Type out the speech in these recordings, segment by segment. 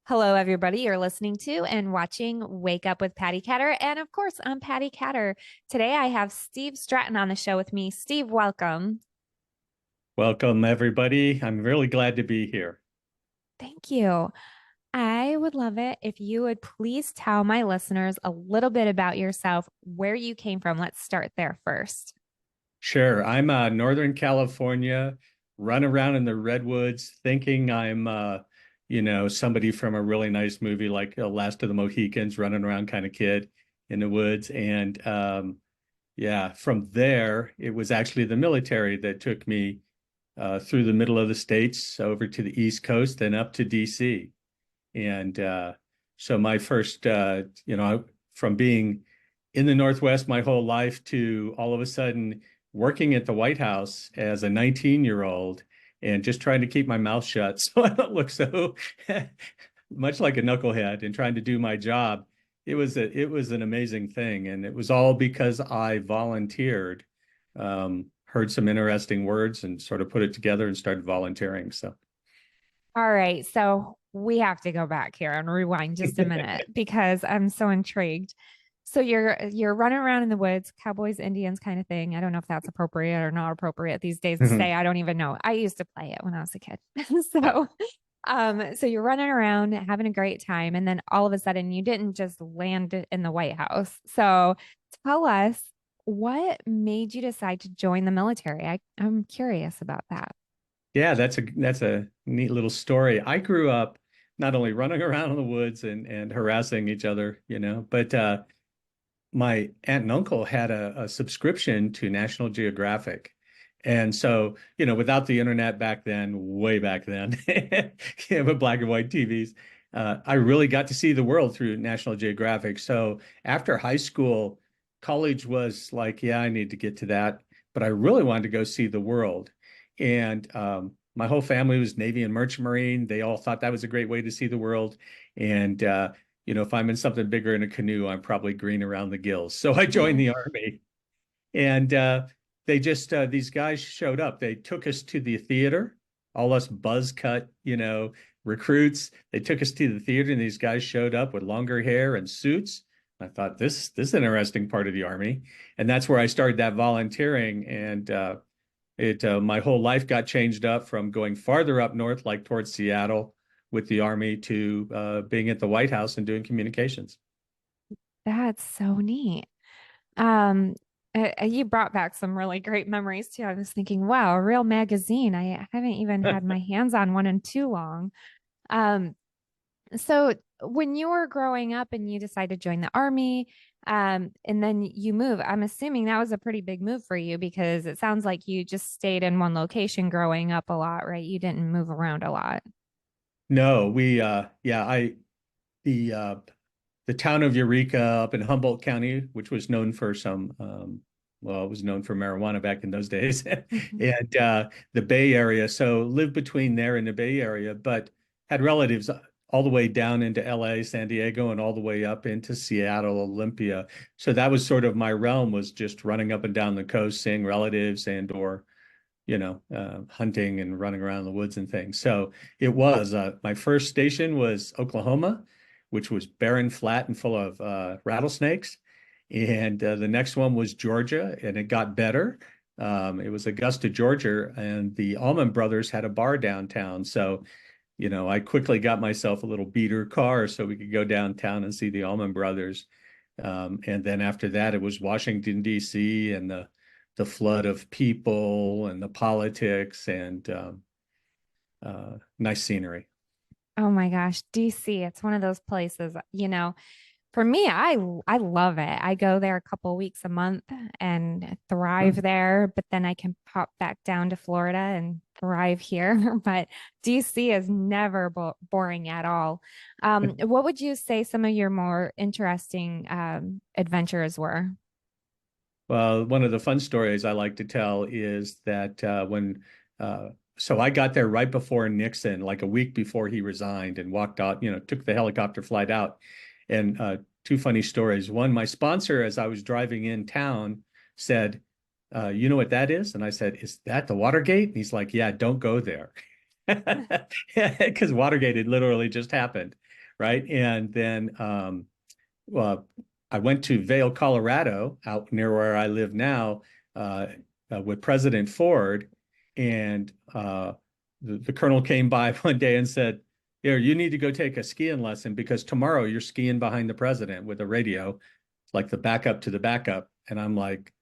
Hello, everybody. You're listening to and watching Wake Up with Patti Katter. And of course, I'm Patti Katter. Today I have Steve Stratton on the show with me. Steve, welcome. Welcome, everybody. I'm really glad to be here. Thank you. I would love it if you would please tell my listeners a little bit about yourself, where you came from. Let's start there first. Sure. I'm Northern California, run around in the redwoods thinking I'm, somebody from a really nice movie like Last of the Mohicans, running around kind of kid in the woods. And yeah, from there, it was actually the military that took me through the middle of the states over to the East Coast and up to DC. And so my first, from being in the Northwest my whole life to all of a sudden working at the White House as a 19-year-old and just trying to keep my mouth shut so I don't look so much like a knucklehead and trying to do my job. It was an amazing thing, and it was all because I volunteered, heard some interesting words, and sort of put it together and started volunteering. So. All right. So we have to go back here and rewind just a minute because I'm so intrigued. So you're running around in the woods, cowboys, Indians kind of thing. I don't know if that's appropriate or not appropriate these days to say. I don't even know. I used to play it when I was a kid. Yeah. So you're running around having a great time, and then all of a sudden you didn't just land in the White House. So tell us what made you decide to join the military. I'm curious about that. Yeah, that's a neat little story. I grew up not only running around in the woods and harassing each other, but my aunt and uncle had a subscription to National Geographic. And so, without the internet back then, way back then, with black and white TVs, I really got to see the world through National Geographic. So after high school, college was like, yeah, I need to get to that, but I really wanted to go see the world. And my whole family was Navy and Merchant Marine. They all thought that was a great way to see the world. And if I'm in something bigger in a canoe, I'm probably green around the gills. So I joined the Army, and these guys showed up. They took us to the theater, all us buzz cut, recruits. They took us to the theater, and these guys showed up with longer hair and suits. I thought this is an interesting part of the Army, and that's where I started that volunteering. And it my whole life got changed up from going farther up north, like towards Seattle, with the Army to being at the White House and doing communications. That's so neat. Um, you brought back some really great memories too. I was thinking, wow, a real magazine. I haven't even had my hands on one in too long. Um, so when you were growing up and you decided to join the army, and then you move, I'm assuming that was a pretty big move for you because it sounds like you just stayed in one location growing up a lot, right? You didn't move around a lot. No, we yeah, I the town of Eureka up in Humboldt County, which was known for it was known for marijuana back in those days, Mhm. and the Bay Area. So lived between there and the Bay Area, but had relatives all the way down into LA, San Diego, and all the way up into Seattle, Olympia. So that was sort of my realm, was just running up and down the coast, seeing relatives and or hunting and running around in the woods and things. So it was my first station was Oklahoma, which was barren, flat, and full of rattlesnakes. And the next one was Georgia, and it got better. It was Augusta, Georgia, and the Allman Brothers had a bar downtown. So, I quickly got myself a little beater car so we could go downtown and see the Allman Brothers. And then after that, it was Washington, D.C., and the flood of people and the politics and nice scenery. Oh my gosh, DC, it's one of those places, for me, I love it. I go there a couple weeks a month and thrive Hmm. there, but then I can pop back down to Florida and thrive here. But DC is never boring at all. What would you say some of your more interesting adventures were? Well, one of the fun stories I like to tell is that so I got there right before Nixon, like a week before he resigned, and walked out, took the helicopter flight out. And two funny stories. One, my sponsor, as I was driving in town, said, you know what that is? And I said, is that the Watergate? And he's like, yeah, don't go there. because Watergate had literally just happened, right? And then well, I went to Vail, Colorado, out near where I live now, uh, with President Ford, and the colonel came by one day and said, "Here, you need to go take a skiing lesson because tomorrow you're skiing behind the president with a radio, like the backup to the backup." And I'm like,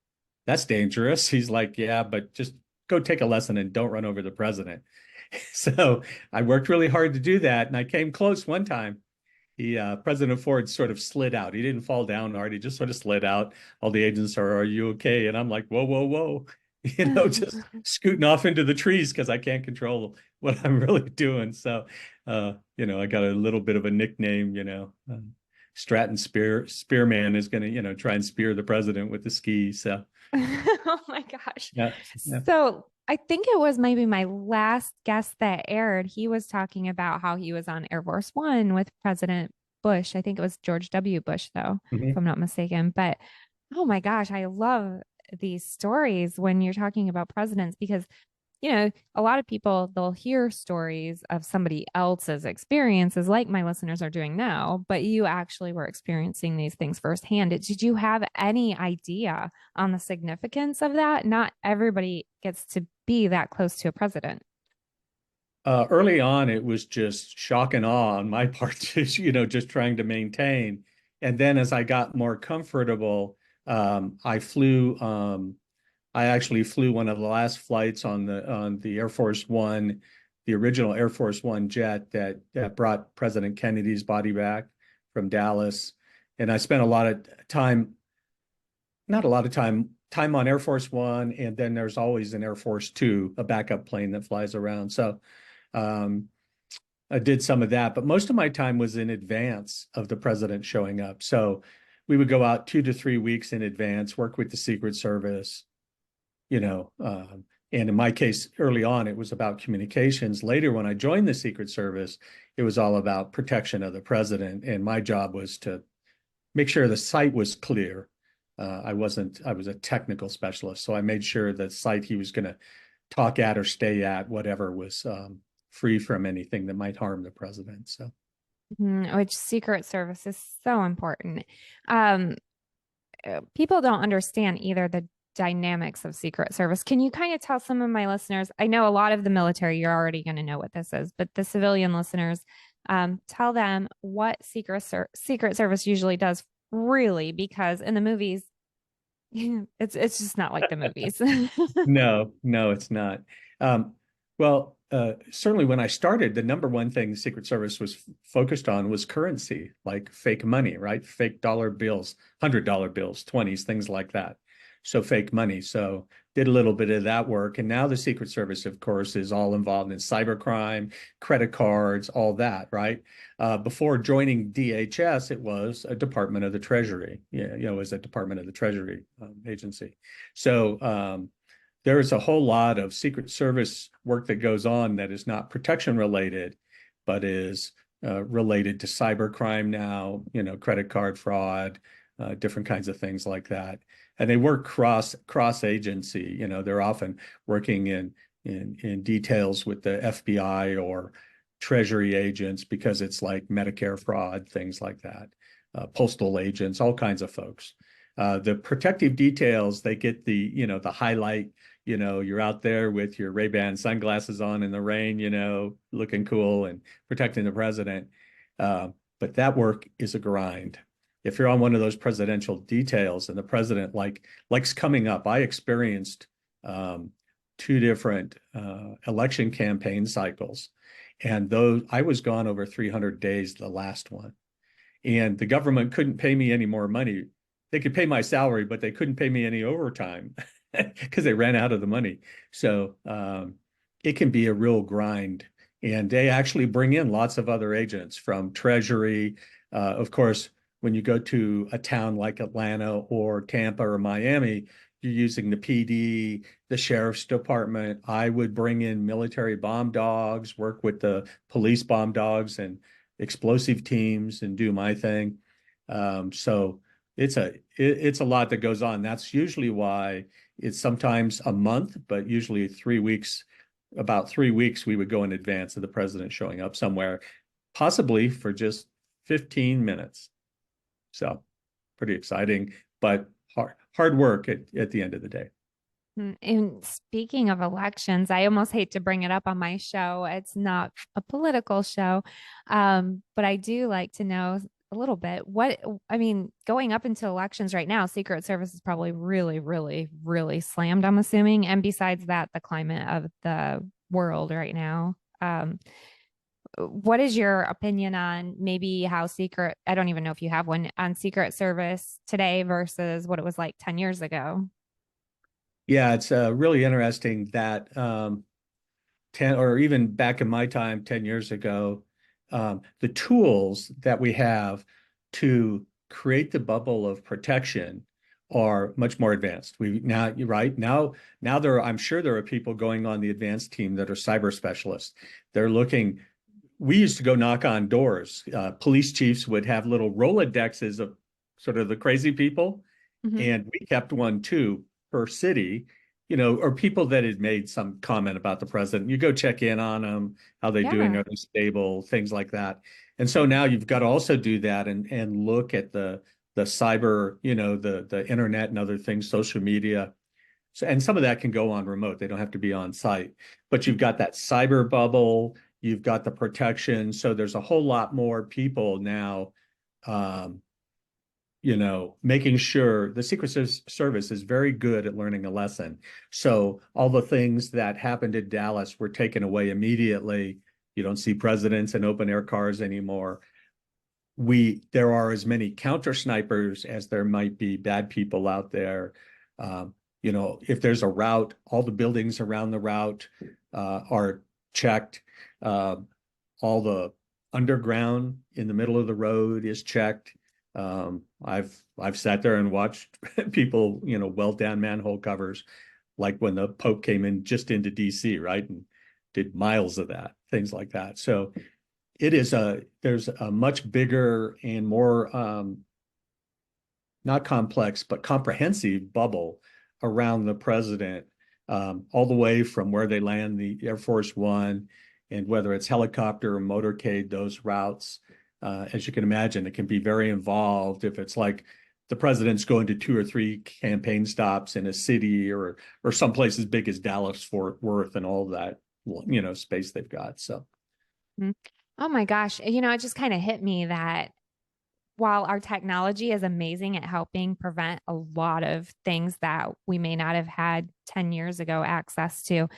"That's dangerous." He's like, "Yeah, but just go take a lesson and don't run over the president." So I worked really hard to do that, and I came close one time. President Ford sort of slid out. He didn't fall down hard. He just sort of slid out. All the agents are you okay?" And I'm like, whoa, whoa, whoa, just scooting off into the trees because I can't control what I'm really doing. So, I got a little bit of a nickname, Stratton Spearman is going to, try and spear the president with the ski. So, Oh my gosh. yeah, yeah. So I think it was maybe my last guest that aired. He was talking about how he was on Air Force One with President Bush. I think it was George W. Bush, though, if Mhm. I'm not mistaken. But oh my gosh, I love these stories when you're talking about presidents because a lot of people, they'll hear stories of somebody else's experiences, like my listeners are doing now, but you actually were experiencing these things firsthand. Did you have any idea on the significance of that? Not everybody gets to be that close to a president. Early on, it was just shock and awe on my part, just trying to maintain. And then as I got more comfortable, I flew. I actually flew one of the last flights on the Air Force One, the original Air Force One jet that brought President Kennedy's body back from Dallas. And I spent a lot of time, not a lot of time on Air Force One, and then there's always an Air Force Two, a backup plane that flies around. So um, I did some of that, but most of my time was in advance of the president showing up. So we would go out 2 to 3 weeks in advance, work with the Secret Service, you know, and in my case, early on, it was about communications. Later, when I joined the Secret Service, it was all about protection of the president. And my job was to make sure the site was clear. I was a technical specialist. So I made sure the site he was going to talk at or stay at, whatever, was free from anything that might harm the president. So, Which Secret Service is so important. Um, People don't understand either the dynamics of Secret Service. Can you kind of tell some of my listeners? I know a lot of the military, you're already going to know what this is, but the civilian listeners, tell them what Secret Service usually does, really, because in the movies, it's just not like the movies. no, no, it's not. Well, certainly when I started, the number one thing the Secret Service was focused on was currency, like fake money, right? Fake dollar bills, $100 bills, 20s, things like that. So fake money. So did a little bit of that work. And now the Secret Service, of course, is all involved in cybercrime, credit cards, all that, right? Before joining DHS, it was a Department of the Treasury. Yeah, it was a Department of the Treasury agency. So there is a whole lot of Secret Service work that goes on that is not protection related, but is related to cybercrime now, credit card fraud, different kinds of things like that. And they work cross agency. They're often working in details with the FBI or Treasury agents because it's like Medicare fraud, things like that. Postal agents, all kinds of folks. The protective details, they get the highlight. You're out there with your Ray-Ban sunglasses on in the rain, looking cool and protecting the president. But that work is a grind. If you're on one of those presidential details and the president likes coming up, I experienced 2 different election campaign cycles, and those I was gone over 300 days the last one, and the government couldn't pay me any more money. They could pay my salary, but they couldn't pay me any overtime because they ran out of the money. So it can be a real grind. And they actually bring in lots of other agents from Treasury. Of course, when you go to a town like Atlanta or Tampa or Miami, you're using the PD, the sheriff's department. I would bring in military bomb dogs, work with the police bomb dogs and explosive teams and do my thing. So it's a lot that goes on. That's usually why it's sometimes a month, but usually 3 weeks about 3 weeks, we would go in advance of the president showing up somewhere, possibly for just 15 minutes. So pretty exciting, but hard work at the end of the day. And speaking of elections, I almost hate to bring it up on my show. It's not a political show, but I do like to know a little bit. I mean, going up into elections right now, Secret Service is probably really, really, really slammed, I'm assuming. And besides that, the climate of the world right now. What is your opinion on maybe how I don't even know if you have one, on Secret Service today versus what it was like 10 years ago? Yeah, it's really interesting that 10 or even back in my time 10 years ago, the tools that we have to create the bubble of protection are much more advanced. We now, you're right now I'm sure there are people going on the advanced team that are cyber specialists. They're looking. We used to go knock on doors. Police chiefs would have little Rolodexes of sort of the crazy people, Mm-hmm. and we kept one too per city, or people that had made some comment about the president. You go check in on them, how they doing, Yeah. are they stable, things like that. And so now you've got to also do that and look at the cyber, the internet and other things, social media. So, and some of that can go on remote. They don't have to be on site, but you've got that cyber bubble, you've got the protection. So there's a whole lot more people now, um, making sure the Secret Service is very good at learning a lesson. So all the things that happened in Dallas were taken away immediately. You don't see presidents in open air cars anymore. There are as many counter snipers as there might be bad people out there. If there's a route, all the buildings around the route are checked. All the underground in the middle of the road is checked. I've sat there and watched people, weld down manhole covers, like when the Pope came in just into DC, right, and did miles of that, things like that. So there's a much bigger and more not complex but comprehensive bubble around the president, all the way from where they land the Air Force One, and whether it's helicopter or motorcade, those routes. As you can imagine, it can be very involved if it's like the president's going to 2 or 3 campaign stops in a city or someplace as big as Dallas, Fort Worth, and all that, space they've got. So. Mhm. Oh my gosh. It just kind of hit me that while our technology is amazing at helping prevent a lot of things that we may not have had 10 years ago access to,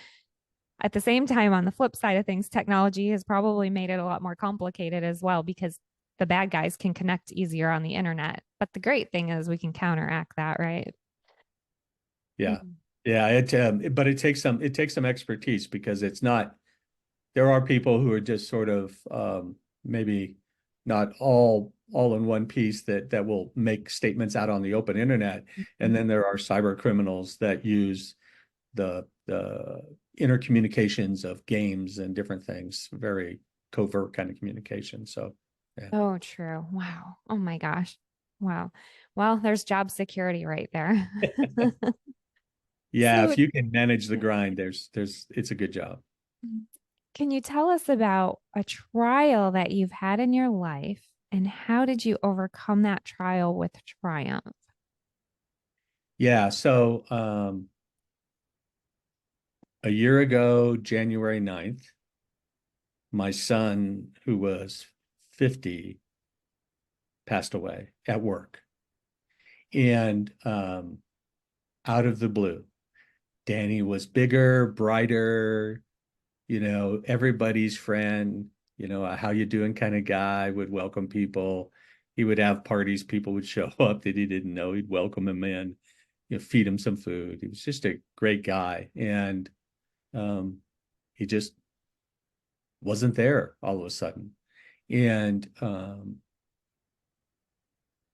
at the same time, on the flip side of things, technology has probably made it a lot more complicated as well because the bad guys can connect easier on the internet. But the great thing is we can counteract that, right? Yeah. Mhm. Yeah, but it takes some expertise, because it's not, there are people who are just sort of maybe not all in one piece that will make statements out on the open internet. And then there are cyber criminals that use the intercommunications of games and different things, very covert kind of communication. So yeah. Oh, true. Wow. Oh my gosh. Wow. Well, there's job security right there. Yeah, So, if you can manage the grind, it's a good job. can you tell us about a trial that you've had in your life and how did you overcome that trial with triumph? Yeah, so a year ago, January 9th, my son, who was 50, passed away at work. And out of the blue, Danny was bigger, brighter, everybody's friend, a how you doing kind of guy, would welcome people. He would have parties, people would show up that he didn't know. He'd welcome him in, feed him some food. He was just a great guy. And he just wasn't there all of a sudden. And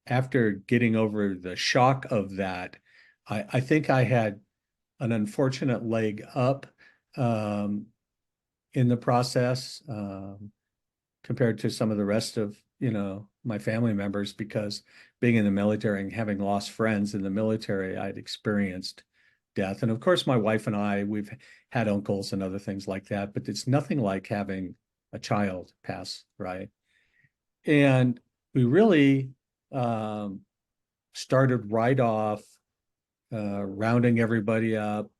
after getting over the shock of that, I think I had an unfortunate leg up um, in the process, compared to some of the rest of, my family members, because being in the military and having lost friends in the military, I'd experienced death. And of course, my wife and I, we've had uncles and other things like that, but it's nothing like having a child pass, right? And we really um, started right off rounding everybody up,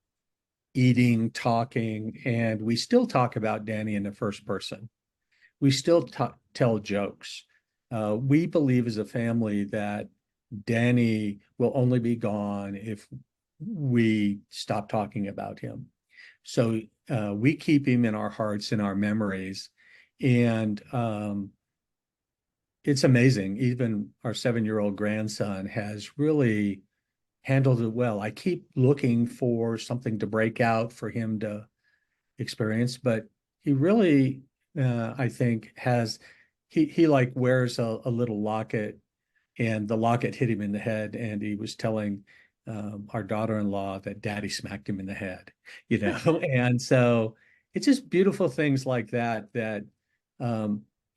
eating, talking, and we still talk about Danny in the first person. We still tell jokes. We believe as a family that Danny will only be gone if we stop talking about him. So we keep him in our hearts and our memories. And it's amazing. Even our 7-year-old grandson has really handled it well. I keep looking for something to break out for him to experience, but he really, I think, he like wears a little locket, and the locket hit him in the head, and he was telling our daughter-in-law that Daddy smacked him in the head, and so it's just beautiful things like that that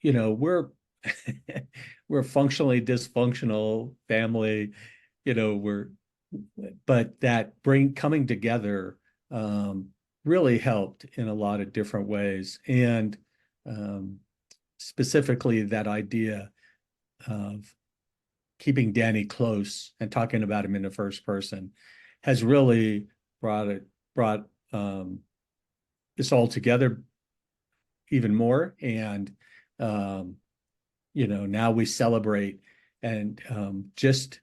we're we're a functionally dysfunctional family, we're but that bring coming together really helped in a lot of different ways. And um, specifically, that idea of keeping Danny close and talking about him in the first person has really brought this all together even more. And now we celebrate. And just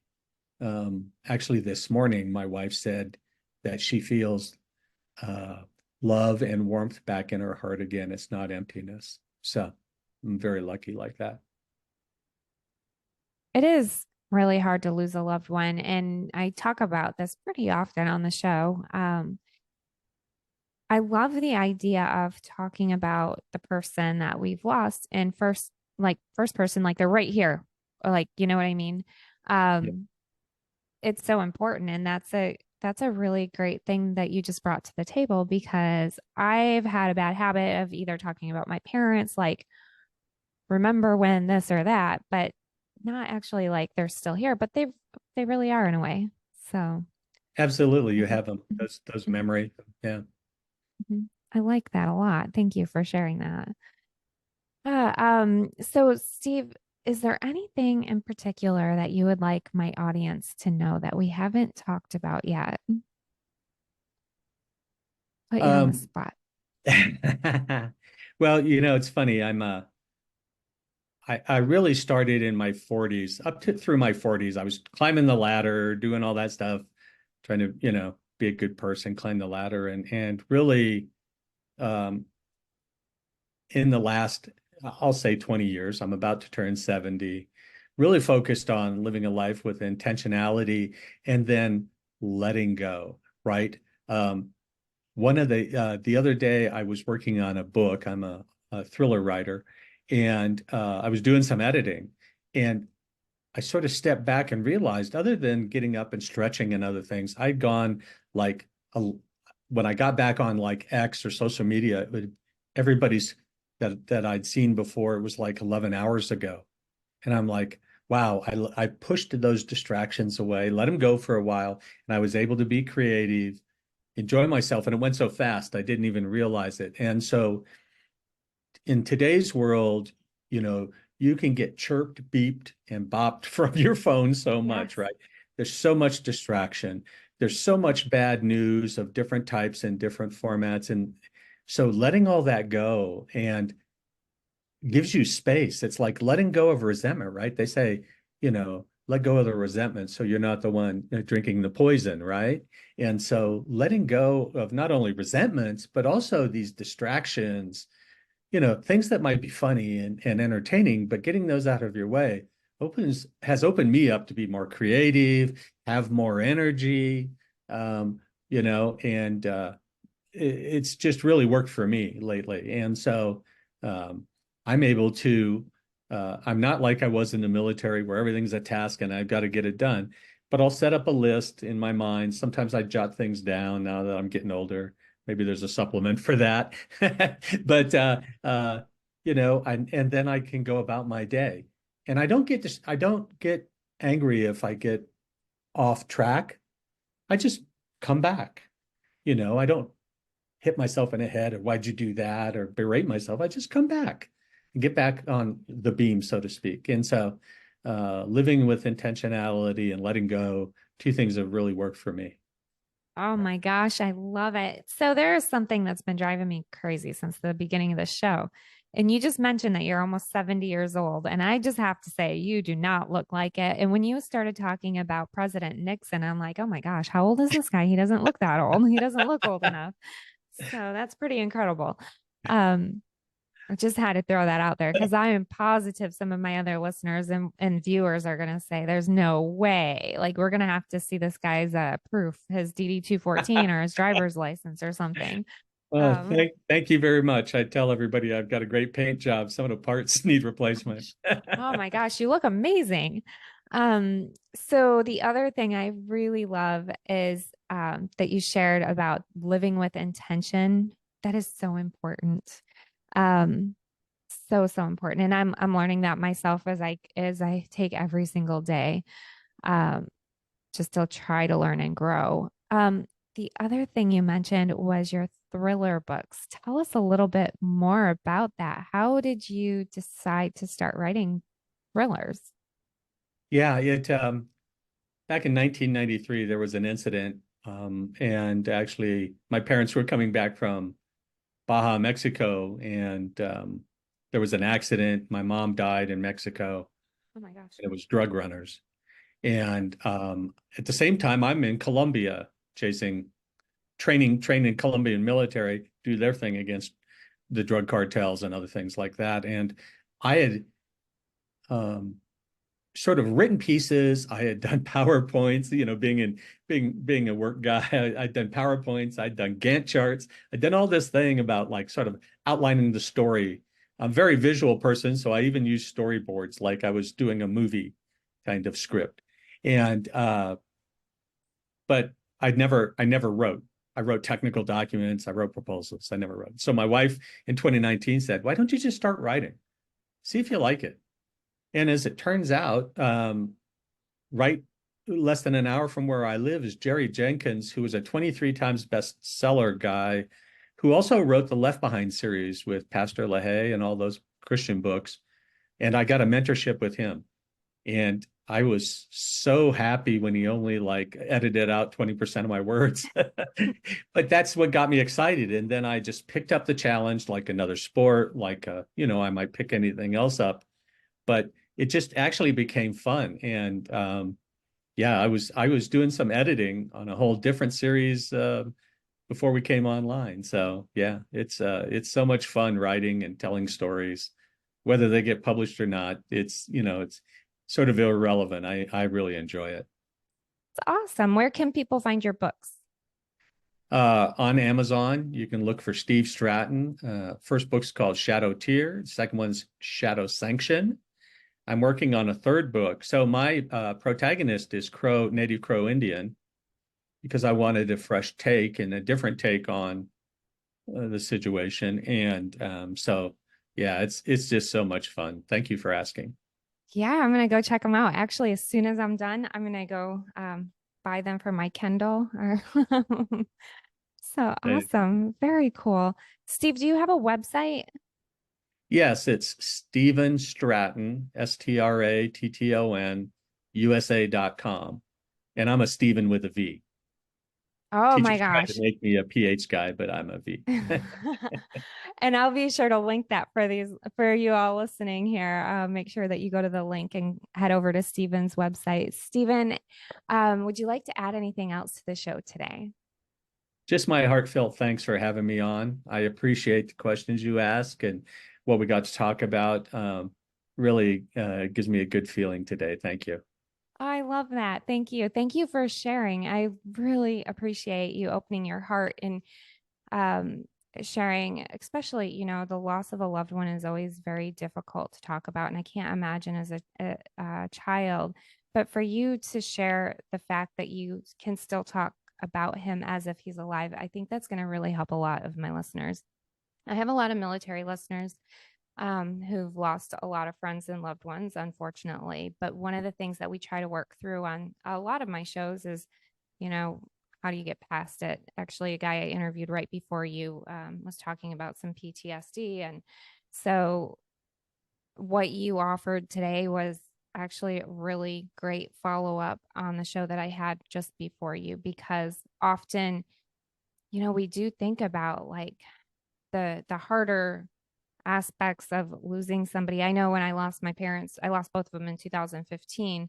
actually this morning, my wife said that she feels uh, love and warmth back in her heart again. It's not emptiness. So I'm very lucky like that. It is really hard to lose a loved one. And I talk about this pretty often on the show. I love the idea of talking about the person that we've lost in first person, like they're right here, or like, you know what I mean? Yeah, Um, it's so important. And that's a really great thing that you just brought to the table because I've had a bad habit of either talking about my parents, like, remember when this or that, but not actually like they're still here, but they really are in a way. So absolutely. I You like have them, mhm, those mhm, memories. Yeah. mhm. I like that a lot. Thank you for sharing that. So Steve, is there anything in particular that you would like my audience to know that we haven't talked about yet? Put you on the Um, spot. well, it's funny. I really started in my 40s, up to through my 40s. I was climbing the ladder, doing all that stuff, trying to, be a good person, climb the ladder, and really, um, in the last, I'll say 20 years, I'm about to turn 70, really focused on living a life with intentionality and then letting go, right? Um, the other day I was working on a book. I'm a thriller writer, and I was doing some editing, and I sort of stepped back and realized, other than getting up and stretching and other things, I'd gone like a, when I got back on like X or social media, everybody's that I'd seen before, it was like 11 hours ago. And I'm like, wow, I pushed those distractions away, let them go for a while, and I was able to be creative, enjoy myself. And it went so fast, I didn't even realize it. And so in today's world, you can get chirped, beeped, and bopped from your phone so much, Yes. right? There's so much distraction. There's so much bad news of different types and different formats. And so letting all that go and gives you space. It's like letting go of resentment, right? They say, let go of the resentment so you're not the one drinking the poison, right? And so letting go of not only resentments, but also these distractions, things that might be funny and entertaining, but getting those out of your way has opened me up to be more creative, have more energy, and it's just really worked for me lately. And so um, I'm able to, I'm not like I was in the military where everything's a task and I've got to get it done, but I'll set up a list in my mind. Sometimes I jot things down now that I'm getting older. Maybe there's a supplement for that. But, and then I can go about my day. And I don't get angry if I get off track. I just come back. I don't hit myself in the head or why'd you do that or berate myself. I just come back and get back on the beam, so to speak. And so living with intentionality and letting go, two things have really worked for me. Oh my gosh, I love it. So there is something that's been driving me crazy since the beginning of the show. And you just mentioned that you're almost 70 years old. And I just have to say, you do not look like it. And when you started talking about President Nixon, I'm like, oh my gosh, how old is this guy? He doesn't look that old. He doesn't look old enough. So that's pretty incredible. Um, I just had to throw that out there because I am positive some of my other listeners and viewers are going to say, there's no way. Like, we're going to have to see this guy's proof, his DD 214 or his driver's license or something. Oh, Um, thank you very much. I tell everybody I've got a great paint job. Some of the parts need replacement. oh my gosh, you look amazing. So the other thing I really love is that you shared about living with intention. That is so important. Um, so important. And I'm learning that myself as I take every single day. Um, just to try to learn and grow. The other thing you mentioned was your thriller books. Tell us a little bit more about that. How did you decide to start writing thrillers? Yeah, it back in 1993 there was an incident, and actually my parents were coming back from Baja, Mexico, and there was an accident. My mom died in Mexico, Oh my gosh. and it was drug runners. And at the same time, I'm in Colombia chasing training Colombian military do their thing against the drug cartels and other things like that. And I had um, sort of written pieces. I had done PowerPoints, being a work guy. I'd done PowerPoints. I'd done Gantt charts. I'd done all this thing about like sort of outlining the story. I'm a very visual person, so I even used storyboards like I was doing a movie kind of script. And but I never wrote. I wrote technical documents. I wrote proposals. I never wrote. So my wife in 2019 said, "Why don't you just start writing? See if you like it." And as it turns out, right less than an hour from where I live is Jerry Jenkins, who was a 23 times bestseller guy, who also wrote the Left Behind series with Pastor LaHaye and all those Christian books. And I got a mentorship with him. And I was so happy when he only like edited out 20% of my words. But that's what got me excited. And then I just picked up the challenge like another sport, like I might pick anything else up. But it just actually became fun. And yeah, I was doing some editing on a whole different series before we came online. So yeah, it's so much fun writing and telling stories, whether they get published or not. It's sort of irrelevant. I really enjoy it. It's awesome. Where can people find your books? On Amazon, you can look for Steve Stratton. First book's called Shadow Tier. Second one's Shadow Sanction. I'm working on a third book. So my protagonist is native Crow Indian, because I wanted a fresh take and a different take on the situation. And so, yeah, it's just so much fun. Thank you for asking. Yeah, I'm gonna go check them out. Actually, as soon as I'm done, I'm gonna go buy them for my Kindle. So Uh, awesome. Very cool. Steve, do you have a website? yes, it's Stephen Stratton, STRATTON, USA.com. And I'm a Stephen with a V. Oh my Teachers tried to gosh. make me a PH guy, but I'm a V. And I'll be sure to link that for you all listening here. Make sure that you go to the link and head over to Stephen's website. Stephen, would you like to add anything else to the show today? Just my heartfelt thanks for having me on. I appreciate the questions you ask and what we got to talk about. Really gives me a good feeling today. Thank you. I love that. Thank you. Thank you for sharing. I really appreciate you opening your heart and um, sharing, especially, the loss of a loved one is always very difficult to talk about. And I can't imagine as a child, but for you to share the fact that you can still talk about him as if he's alive, I think that's going to really help a lot of my listeners. I have a lot of military listeners who've lost a lot of friends and loved ones, unfortunately. But one of the things that we try to work through on a lot of my shows is, you know, how do you get past it? Actually, a guy I interviewed right before you was talking about some PTSD. And so what you offered today was actually a really great follow up on the show that I had just before you, because often, we do think about like the harder aspects of losing somebody. I know when I lost my parents, I lost both of them in 2015.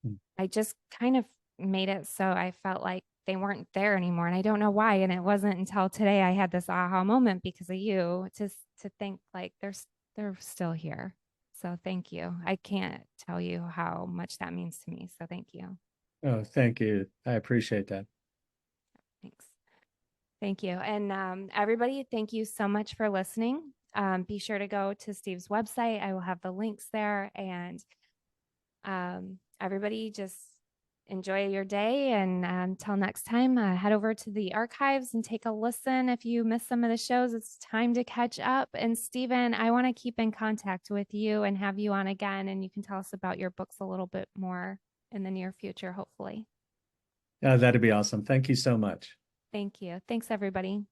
Mm. I just kind of made it so I felt like they weren't there anymore. And I don't know why. And it wasn't until today I had this aha moment because of you to think like they're still here. So thank you. I can't tell you how much that means to me. So thank you. Oh, thank you. I appreciate that. Thanks. Thank you. And everybody, thank you so much for listening. Be sure to go to Steve's website. I will have the links there. And everybody, just enjoy your day. And until next time, head over to the archives and take a listen. If you missed some of the shows, it's time to catch up. And Stephen, I want to keep in contact with you and have you on again. And you can tell us about your books a little bit more in the near future, hopefully. That'd be awesome. Thank you so much. Thank you. Thanks, everybody.